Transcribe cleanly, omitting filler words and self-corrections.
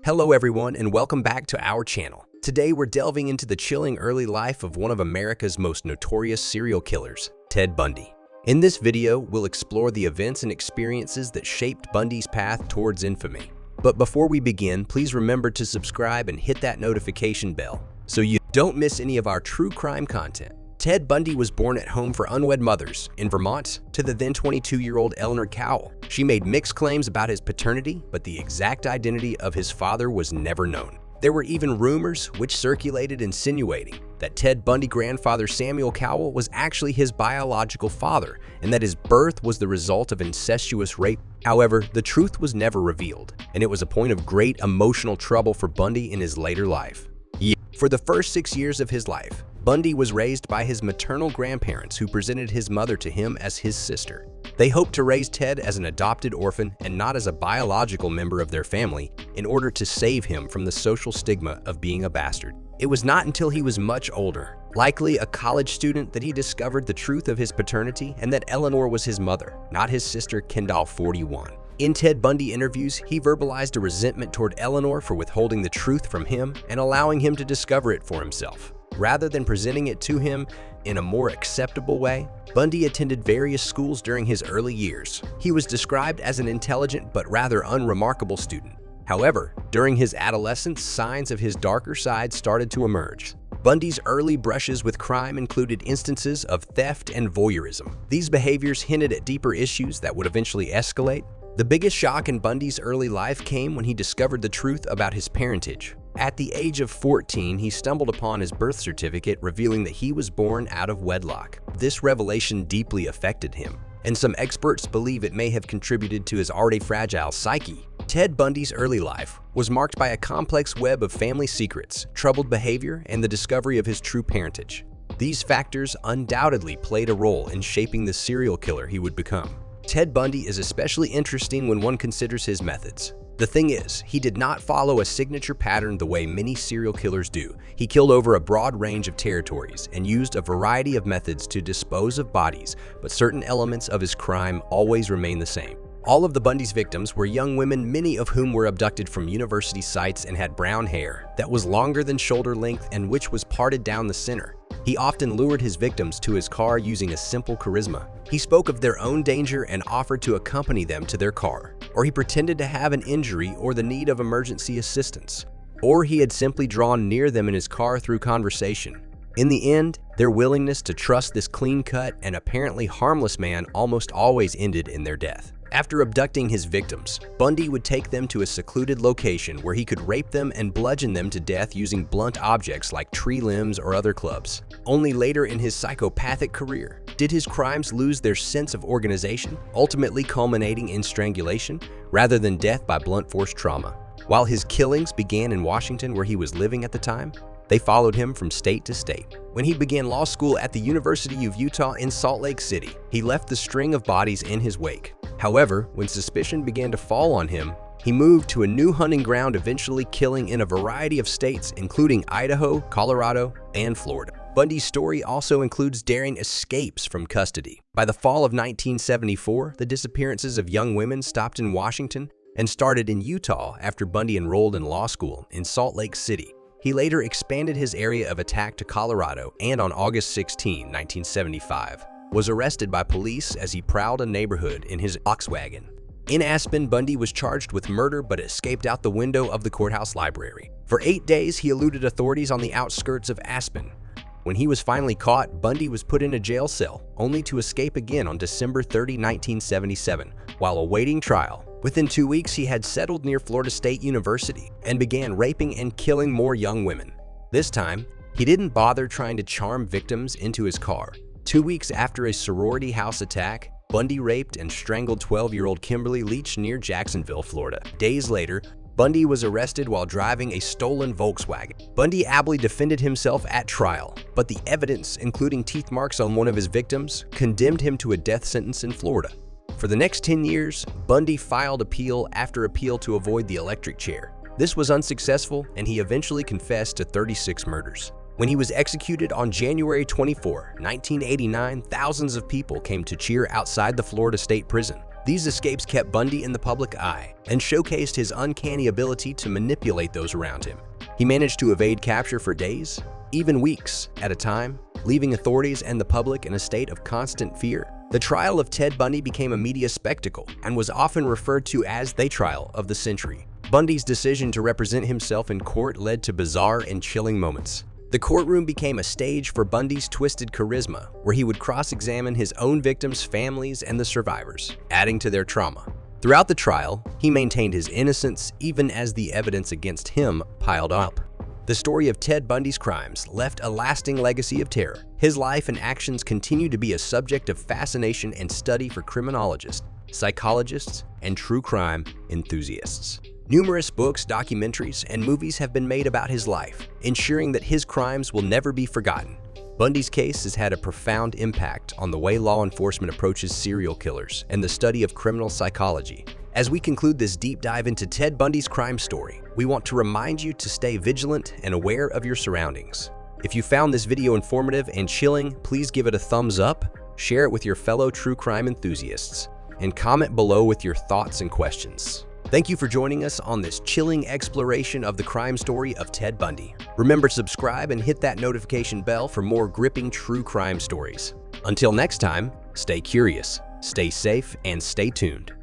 Hello everyone and welcome back to our channel. Today we're delving into the chilling early life of one of America's most notorious serial killers, Ted Bundy. In this video, we'll explore the events and experiences that shaped Bundy's path towards infamy. But before we begin, please remember to subscribe and hit that notification bell so you don't miss any of our true crime content. Ted Bundy was born at home for unwed mothers in Vermont to the then 22-year-old Eleanor Cowell. She made mixed claims about his paternity, but the exact identity of his father was never known. There were even rumors which circulated insinuating that Ted Bundy's grandfather Samuel Cowell was actually his biological father and that his birth was the result of incestuous rape. However, the truth was never revealed, and it was a point of great emotional trouble for Bundy in his later life. For the first 6 years of his life, Bundy was raised by his maternal grandparents who presented his mother to him as his sister. They hoped to raise Ted as an adopted orphan and not as a biological member of their family in order to save him from the social stigma of being a bastard. It was not until he was much older, likely a college student, that he discovered the truth of his paternity and that Eleanor was his mother, not his sister Kendall 41. In Ted Bundy interviews, he verbalized a resentment toward Eleanor for withholding the truth from him and allowing him to discover it for himself. Rather than presenting it to him in a more acceptable way, Bundy attended various schools during his early years. He was described as an intelligent but rather unremarkable student. However, during his adolescence, signs of his darker side started to emerge. Bundy's early brushes with crime included instances of theft and voyeurism. These behaviors hinted at deeper issues that would eventually escalate. The biggest shock in Bundy's early life came when he discovered the truth about his parentage. At the age of 14, he stumbled upon his birth certificate revealing that he was born out of wedlock. This revelation deeply affected him, and some experts believe it may have contributed to his already fragile psyche. Ted Bundy's early life was marked by a complex web of family secrets, troubled behavior, and the discovery of his true parentage. These factors undoubtedly played a role in shaping the serial killer he would become. Ted Bundy is especially interesting when one considers his methods. The thing is, he did not follow a signature pattern the way many serial killers do. He killed over a broad range of territories and used a variety of methods to dispose of bodies, but certain elements of his crime always remain the same. All of the Bundy's victims were young women, many of whom were abducted from university sites and had brown hair that was longer than shoulder length and which was parted down the center. He often lured his victims to his car using a simple charisma. He spoke of their own danger and offered to accompany them to their car, or he pretended to have an injury or the need of emergency assistance, or he had simply drawn near them in his car through conversation. In the end, their willingness to trust this clean-cut and apparently harmless man almost always ended in their death. After abducting his victims, Bundy would take them to a secluded location where he could rape them and bludgeon them to death using blunt objects like tree limbs or other clubs. Only later in his psychopathic career did his crimes lose their sense of organization, ultimately culminating in strangulation rather than death by blunt force trauma. While his killings began in Washington, where he was living at the time, they followed him from state to state. When he began law school at the University of Utah in Salt Lake City, he left the string of bodies in his wake. However, when suspicion began to fall on him, he moved to a new hunting ground, eventually killing in a variety of states, including Idaho, Colorado, and Florida. Bundy's story also includes daring escapes from custody. By the fall of 1974, the disappearances of young women stopped in Washington and started in Utah after Bundy enrolled in law school in Salt Lake City. He later expanded his area of attack to Colorado and on August 16, 1975, was arrested by police as he prowled a neighborhood in his Volkswagen. In Aspen, Bundy was charged with murder but escaped out the window of the courthouse library. For 8 days, he eluded authorities on the outskirts of Aspen. When he was finally caught, Bundy was put in a jail cell, only to escape again on December 30, 1977, while awaiting trial. Within 2 weeks, he had settled near Florida State University and began raping and killing more young women. This time, he didn't bother trying to charm victims into his car. 2 weeks after a sorority house attack, Bundy raped and strangled 12-year-old Kimberly Leach near Jacksonville, Florida. Days later, Bundy was arrested while driving a stolen Volkswagen. Bundy ably defended himself at trial, but the evidence, including teeth marks on one of his victims, condemned him to a death sentence in Florida. For the next 10 years, Bundy filed appeal after appeal to avoid the electric chair. This was unsuccessful, and he eventually confessed to 36 murders. When he was executed on January 24, 1989, thousands of people came to cheer outside the Florida State Prison. These escapes kept Bundy in the public eye and showcased his uncanny ability to manipulate those around him. He managed to evade capture for days, even weeks at a time, leaving authorities and the public in a state of constant fear. The trial of Ted Bundy became a media spectacle and was often referred to as the trial of the century. Bundy's decision to represent himself in court led to bizarre and chilling moments. The courtroom became a stage for Bundy's twisted charisma, where he would cross-examine his own victims' families and the survivors, adding to their trauma. Throughout the trial, he maintained his innocence even as the evidence against him piled up. The story of Ted Bundy's crimes left a lasting legacy of terror. His life and actions continue to be a subject of fascination and study for criminologists, psychologists, and true crime enthusiasts. Numerous books, documentaries, and movies have been made about his life, ensuring that his crimes will never be forgotten. Bundy's case has had a profound impact on the way law enforcement approaches serial killers and the study of criminal psychology. As we conclude this deep dive into Ted Bundy's crime story, we want to remind you to stay vigilant and aware of your surroundings. If you found this video informative and chilling, please give it a thumbs up, share it with your fellow true crime enthusiasts, and comment below with your thoughts and questions. Thank you for joining us on this chilling exploration of the crime story of Ted Bundy. Remember to subscribe and hit that notification bell for more gripping true crime stories. Until next time, stay curious, stay safe, and stay tuned.